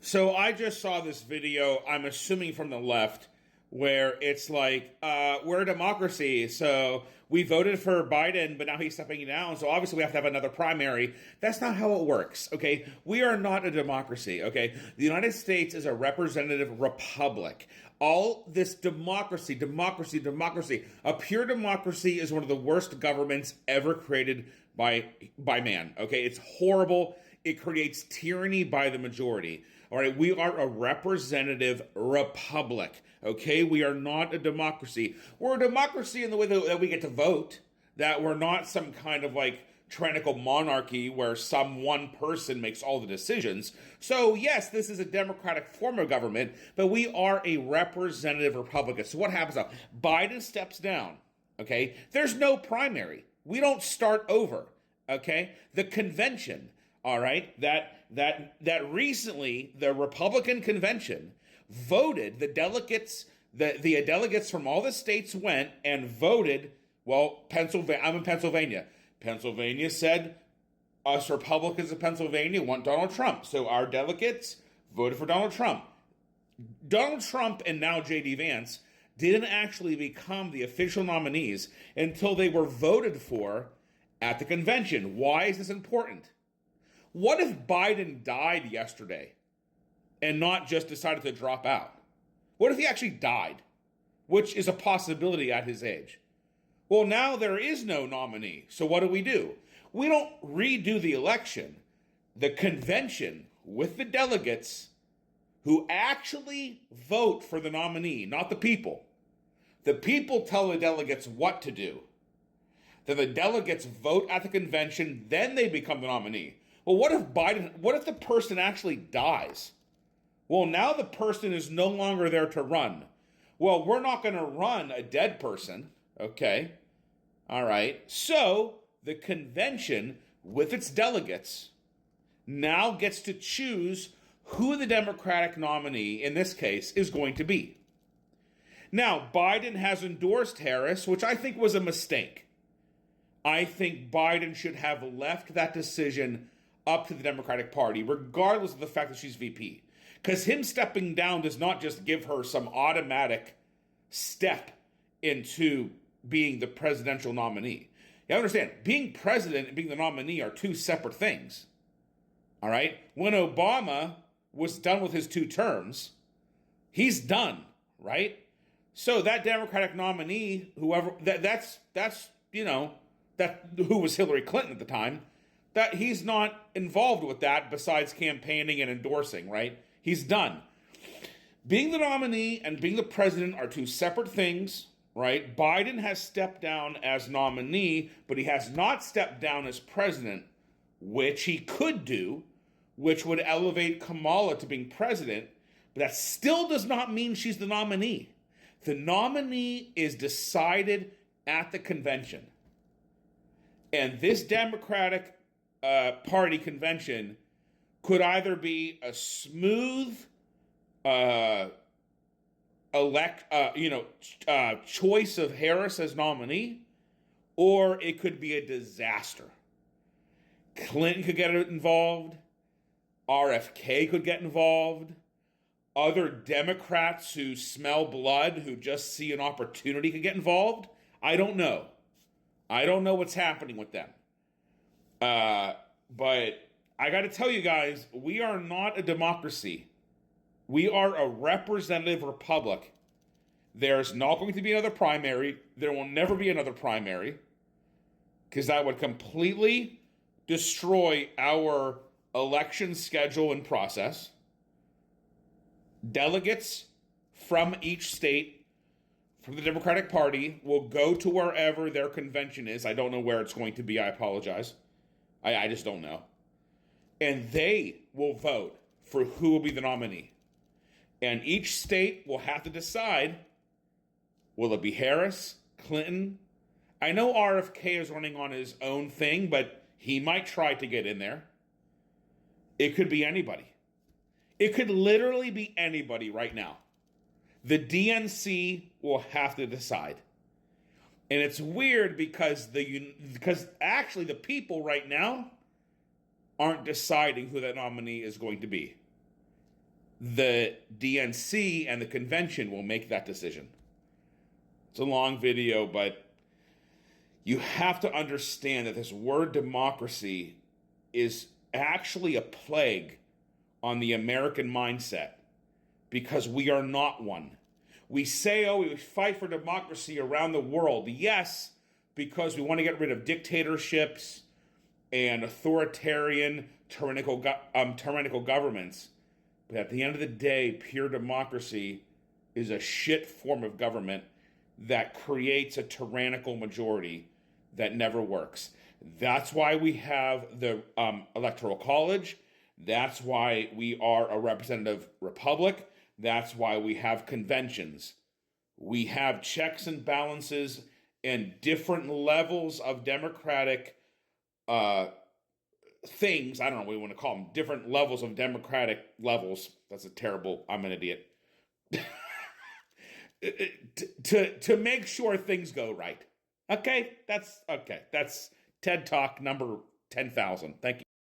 So I just saw this video, I'm assuming from the left, where it's like, we're a democracy, so we voted for Biden, but now he's stepping down, so obviously we have to have another primary. That's not how it works, okay? We are not a democracy, okay? The United States is a representative republic. All this democracy, a pure democracy is one of the worst governments ever created by man, okay? It's horrible. It creates tyranny by the majority. All right, we are a representative republic. Okay, we are not a democracy. We're a democracy in the way that we get to vote. That we're not some kind of like tyrannical monarchy where some one person makes all the decisions. So yes, this is a democratic form of government, but we are a representative republic. So what happens now? Biden steps down. Okay, there's no primary. We don't start over. Okay, the convention. All right, that recently the Republican convention voted, the delegates from all the states went and voted. Well, Pennsylvania, I'm in Pennsylvania. Pennsylvania said us Republicans of Pennsylvania want Donald Trump, so our delegates voted for Donald Trump. Donald Trump and now J.D. Vance didn't actually become the official nominees until they were voted for at the convention. Why is this important? What if Biden died yesterday and not just decided to drop out? What if he actually died, which is a possibility at his age? Well, now there is no nominee. So what do? We don't redo the election. The convention with the delegates who actually vote for the nominee, not the people. The people tell the delegates what to do. Then the delegates vote at the convention, then they become the nominee. Well, what if the person actually dies? Well, now the person is no longer there to run. Well, we're not going to run a dead person. Okay. All right. So the convention with its delegates now gets to choose who the Democratic nominee, in this case, is going to be. Now, Biden has endorsed Harris, which I think was a mistake. I think Biden should have left that decision up to the Democratic Party, regardless of the fact that she's VP. Because him stepping down does not just give her some automatic step into being the presidential nominee. You understand, being president and being the nominee are two separate things. All right? When Obama was done with his 2 terms, he's done, right? So that Democratic nominee, whoever, that's who was Hillary Clinton at the time, that he's not involved with that besides campaigning and endorsing, right? He's done. Being the nominee and being the president are two separate things, right? Biden has stepped down as nominee, but he has not stepped down as president, which he could do, which would elevate Kamala to being president, but that still does not mean she's the nominee. The nominee is decided at the convention. And this Democratic Party convention could either be a smooth choice of Harris as nominee, or it could be a disaster. Clinton could get involved. RFK could get involved. Other Democrats who smell blood, who just see an opportunity, could get involved. I don't know. I don't know what's happening with them. But I got to tell you guys, we are not a democracy. We are a representative republic. There's not going to be another primary. There will never be another primary, because that would completely destroy our election schedule and process. Delegates from each state, from the Democratic Party, will go to wherever their convention is. I don't know where it's going to be. I apologize. I just don't know. And they will vote for who will be the nominee. And each state will have to decide, will it be Harris, Clinton? I know RFK is running on his own thing, but he might try to get in there. It could be anybody. It could literally be anybody right now. The DNC will have to decide. And it's weird because actually the people right now aren't deciding who that nominee is going to be. The DNC and the convention will make that decision. It's a long video, but you have to understand that this word democracy is actually a plague on the American mindset because we are not one. We say, oh, we fight for democracy around the world. Yes, because we want to get rid of dictatorships and authoritarian, tyrannical governments. But at the end of the day, pure democracy is a shit form of government that creates a tyrannical majority that never works. That's why we have the Electoral College. That's why we are a representative republic. That's why we have conventions. We have checks and balances and different levels of democratic things. I don't know what we want to call them. Different levels of democratic levels. That's a terrible, I'm an idiot. to make sure things go right. Okay, that's TED Talk number 10,000. Thank you.